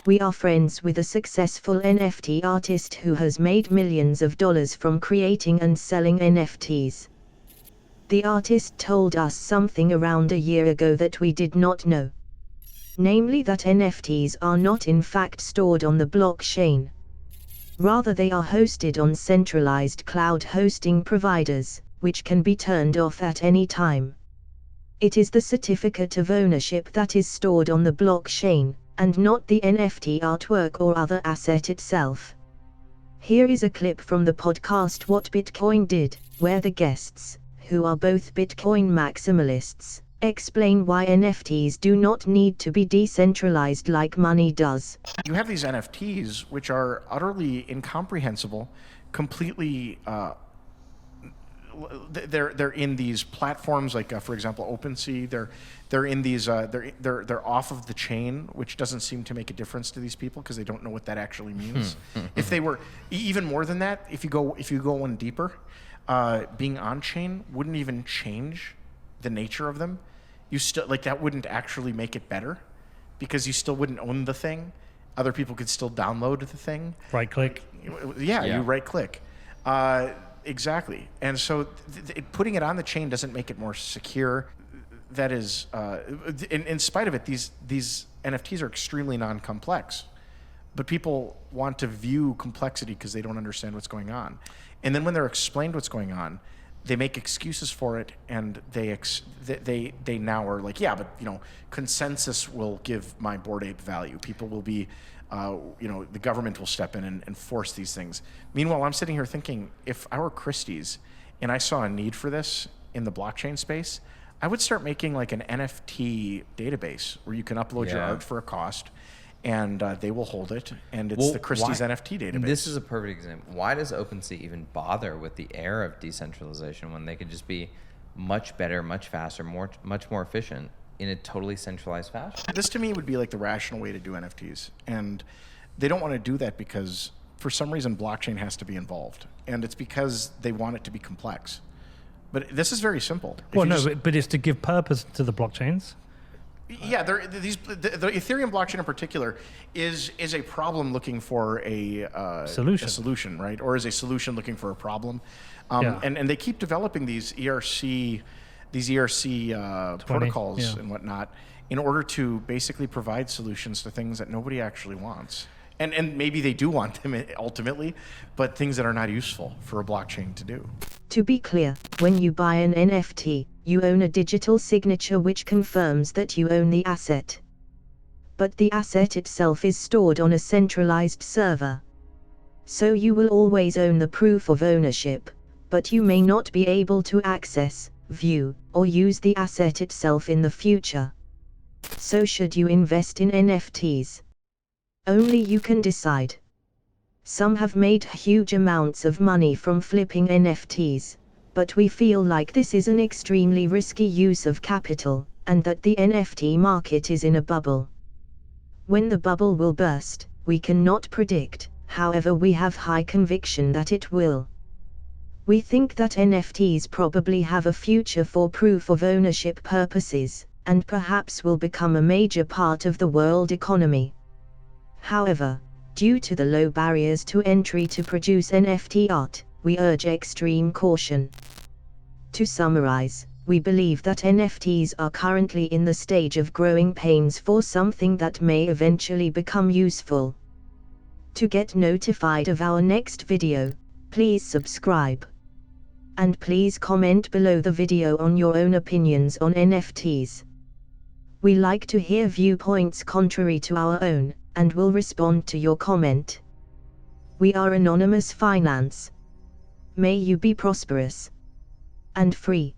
We are friends with a successful NFT artist who has made millions of dollars from creating and selling NFTs. The artist told us something around a year ago that we did not know. Namely that NFTs are not in fact stored on the blockchain. Rather they are hosted on centralized cloud hosting providers, which can be turned off at any time. It is the certificate of ownership that is stored on the blockchain, and not the NFT artwork or other asset itself. Here is a clip from the podcast What Bitcoin Did, where the guests, who are both Bitcoin maximalists, explain why NFTs do not need to be decentralized like money does. You have these NFTs which are utterly incomprehensible, completely they're in these platforms like for example OpenSea. They're in these they're off of the chain, which doesn't seem to make a difference to these people because they don't know what that actually means. If they were even more than that, if you go one deeper, being on chain wouldn't even change the nature of them. You still that wouldn't actually make it better because you still wouldn't own the thing. Other people could still download the thing. Right click. Yeah. You right click. Exactly. And so putting it on the chain doesn't make it more secure. That is, in spite of it, these NFTs are extremely non-complex. But people want to view complexity because they don't understand what's going on. And then when they're explained what's going on, they make excuses for it, and they now are like, yeah, but consensus will give my Bored Ape value. People will be, the government will step in and force these things. Meanwhile, I'm sitting here thinking, if I were Christie's and I saw a need for this in the blockchain space, I would start making like an NFT database where you can upload your art for a cost, and they will hold it, and it's the Christie's NFT database. This is a perfect example. Why does OpenSea even bother with the air of decentralization when they could just be much better, much faster, much more efficient in a totally centralized fashion? This to me would be like the rational way to do NFTs, and they don't want to do that because for some reason blockchain has to be involved, and it's because they want it to be complex. But this is very simple. Well, no, but it's to give purpose to the blockchains. Yeah, the Ethereum blockchain in particular is a problem looking for a solution, right? Or is a solution looking for a problem. And they keep developing these ERC protocols and whatnot in order to basically provide solutions to things that nobody actually wants. And maybe they do want them ultimately, but things that are not useful for a blockchain to do. To be clear, when you buy an NFT, you own a digital signature which confirms that you own the asset. But the asset itself is stored on a centralized server. So you will always own the proof of ownership, but you may not be able to access, view, or use the asset itself in the future. So should you invest in NFTs? Only you can decide. Some have made huge amounts of money from flipping NFTs, but we feel like this is an extremely risky use of capital, and that the NFT market is in a bubble. When the bubble will burst, we cannot predict, however we have high conviction that it will. We think that NFTs probably have a future for proof of ownership purposes, and perhaps will become a major part of the world economy. However, due to the low barriers to entry to produce NFT art, we urge extreme caution. To summarize, we believe that NFTs are currently in the stage of growing pains for something that may eventually become useful. To get notified of our next video, please subscribe. And please comment below the video on your own opinions on NFTs. We like to hear viewpoints contrary to our own, and will respond to your comment. We are Anonymous Finance. May you be prosperous and free.